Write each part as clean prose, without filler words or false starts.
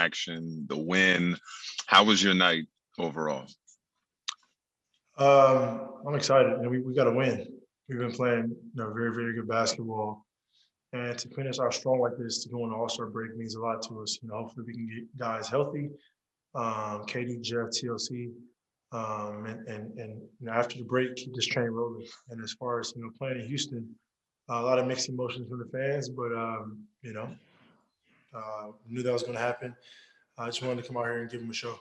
reaction, the win. How was your night overall? I'm excited. We got to win. We've been playing, very, very good basketball. And to finish out strong like this, to go on the All-Star break means a lot to us. Hopefully we can get guys healthy. KD, Jeff, TLC, and after the break, keep this train rolling. And as far as playing in Houston, a lot of mixed emotions from the fans, but knew that was going to happen. I just wanted to come out here and give them a show.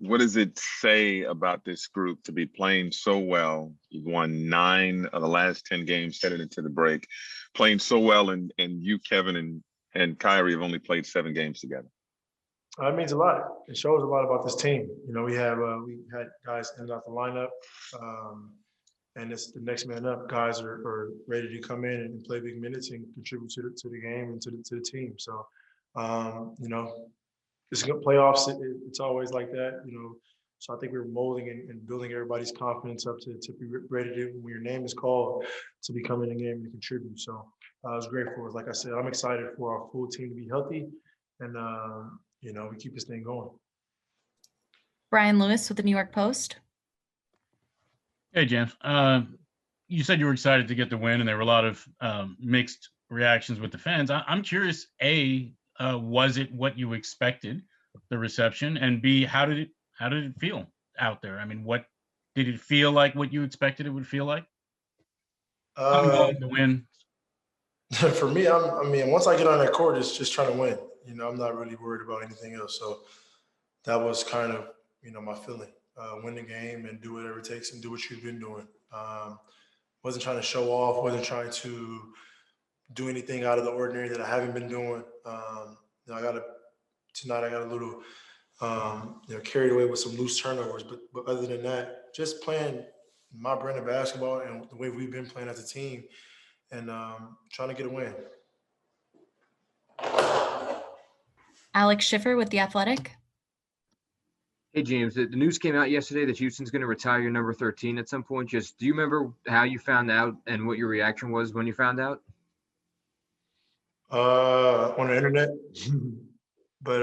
What does it say about this group to be playing so well? You've won 9 of the last 10 games headed into the break, playing so well, and you, Kevin, and Kyrie have only played 7 games together. It means a lot. It shows a lot about this team. We had guys end out the lineup, and it's the next man up. Guys are ready to come in and play big minutes and contribute to the game and to the team. So, it's good playoffs. It's always like that, So I think we're molding and building everybody's confidence up to be ready to, when your name is called, to be coming in the game and contribute. So I was grateful. Like I said, I'm excited for our full team to be healthy, and we keep this thing going. Brian Lewis with the New York Post. Hey, Jen. You said you were excited to get the win, and there were a lot of mixed reactions with the fans. I'm curious, A, was it what you expected, the reception, and B, how did it feel out there? I mean, what did it feel like? What you expected it would feel like? The win. For me, once I get on that court, it's just trying to win. I'm not really worried about anything else. So that was kind of my feeling. Win the game and do whatever it takes and do what you've been doing. Wasn't trying to show off. Wasn't trying to do anything out of the ordinary that I haven't been doing. Tonight I got a little carried away with some loose turnovers, but other than that, just playing my brand of basketball and the way we've been playing as a team, and trying to get a win. Alex Schiffer with The Athletic. Hey, James, the news came out yesterday that Houston's going to retire your number 13 at some point. Do you remember how you found out and what your reaction was when you found out? On the internet. But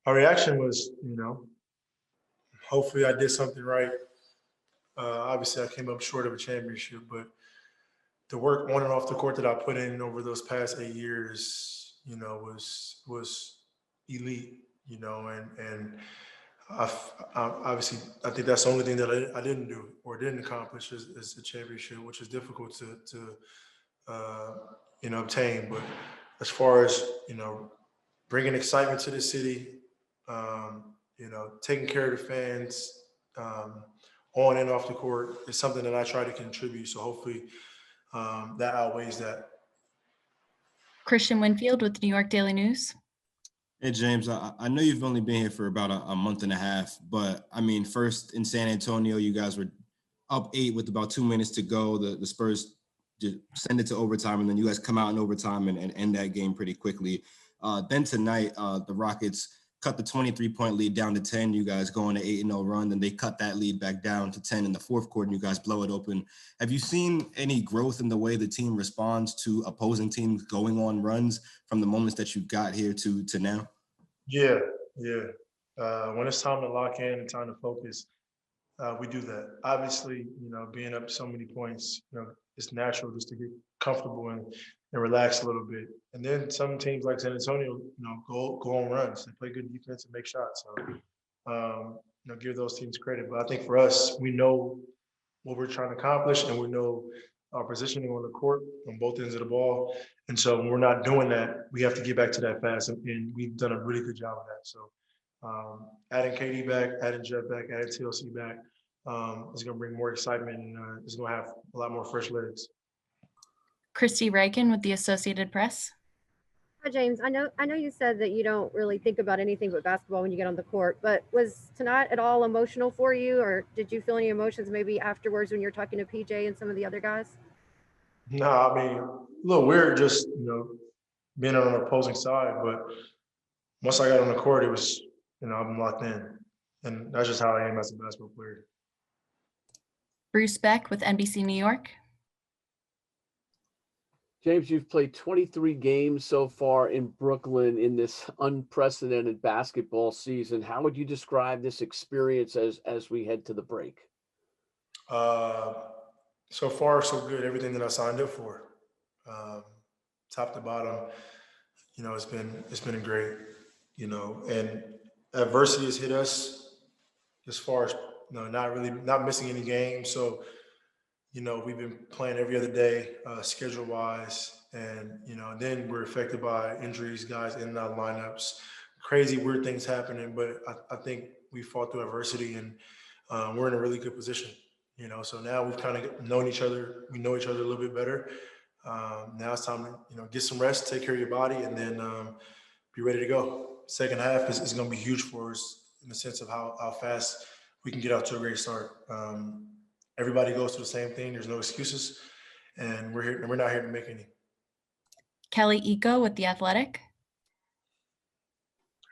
our reaction was, hopefully I did something right. Obviously I came up short of a championship, but the work on and off the court that I put in over those past 8 years, was elite, and obviously I think that's the only thing that I didn't do or didn't accomplish is the championship, which is difficult to obtain. But as far as, bringing excitement to the city, taking care of the fans, on and off the court is something that I try to contribute. So hopefully that outweighs that. Christian Winfield with the New York Daily News. Hey, James, I know you've only been here for about a month and a half, but first in San Antonio, you guys were up 8 with about 2 minutes to go. The Spurs just send it to overtime, and then you guys come out in overtime and end that game pretty quickly. Then tonight, the Rockets cut the 23-point lead down to 10. You guys go on an 8-0 run, then they cut that lead back down to 10 in the fourth quarter, and you guys blow it open. Have you seen any growth in the way the team responds to opposing teams going on runs from the moments that you got here to now? Yeah. When it's time to lock in and time to focus, we do that. Obviously, being up so many points, it's natural just to get comfortable and relax a little bit. And then some teams like San Antonio, go on runs. They play good defense and make shots. So, give those teams credit. But I think for us, we know what we're trying to accomplish, and we know our positioning on the court on both ends of the ball. And so when we're not doing that, we have to get back to that fast. And we've done a really good job of that. So adding KD back, adding Jeff back, adding TLC back is going to bring more excitement, and it's going to have a lot more fresh legs. Christy Reichen with the Associated Press. Hi, James. I know you said that you don't really think about anything but basketball when you get on the court, but was tonight at all emotional for you, or did you feel any emotions maybe afterwards when you're talking to PJ and some of the other guys? No, a little weird just, being on the opposing side, but once I got on the court, it was, I'm locked in, and that's just how I am as a basketball player. Bruce Beck with NBC New York. James, you've played 23 games so far in Brooklyn in this unprecedented basketball season. How would you describe this experience as we head to the break? So far, so good. Everything that I signed up for, top to bottom, it's been great. And adversity has hit us as far as not missing any games. So we've been playing every other day, schedule wise, and then we're affected by injuries, guys in and out of lineups, crazy weird things happening. But I think we fought through adversity, and we're in a really good position. So now we've kind of known each other. We know each other a little bit better. Now it's time to get some rest, take care of your body, and then be ready to go. Second half is going to be huge for us in the sense of how fast we can get out to a great start. Everybody goes through the same thing. There's no excuses, and we're not here to make any. Kelly Eco with The Athletic.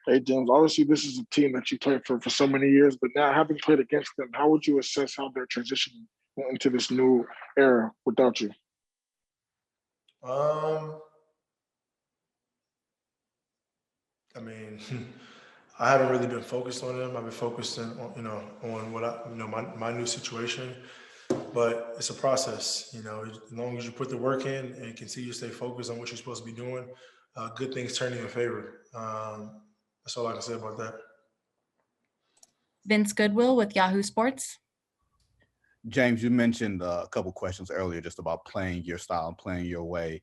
Hey, James, obviously this is a team that you played for so many years, but now having played against them, how would you assess how they're transitioning into this new era without you? I mean, I haven't really been focused on them. I've been focused on what my new situation. But it's a process, as long as you put the work in and continue to stay focused on what you're supposed to be doing, good things turn in your favor. That's all I can say about that. Vince Goodwill with Yahoo Sports. James, you mentioned a couple questions earlier just about playing your style and playing your way.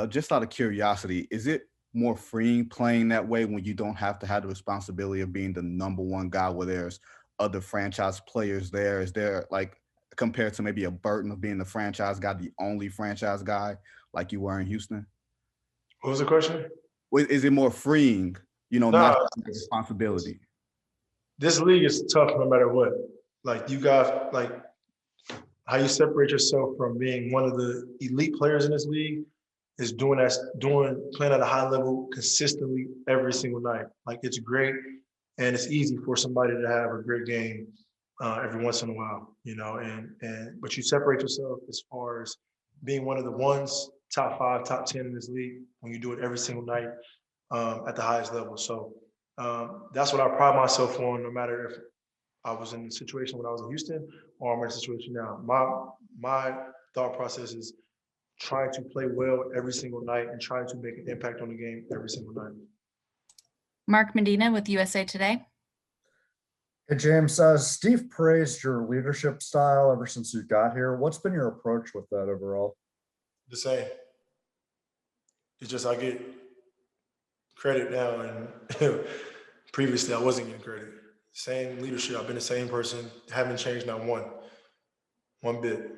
Just out of curiosity, is it more freeing playing that way when you don't have to have the responsibility of being the number one guy where there's other franchise players there? Is there, like, compared to maybe a burden of being the franchise guy, the only franchise guy like you were in Houston? What was the question? Is it more freeing, not having the responsibility? This league is tough no matter what. Like, you got, like, how you separate yourself from being one of the elite players in this league is playing at a high level consistently every single night. Like, it's great, and it's easy for somebody to have a great game every once in a while, but you separate yourself as far as being one of the ones, top 5, top 10 in this league when you do it every single night at the highest level. So that's what I pride myself on, no matter if I was in the situation when I was in Houston or I'm in a situation now. My thought process is trying to play well every single night and trying to make an impact on the game every single night. Mark Medina with USA Today. Hey, James, Steve praised your leadership style ever since you got here. What's been your approach with that overall? The same. It's just I get credit now, and previously I wasn't getting credit. Same leadership. I've been the same person. Haven't changed not one bit.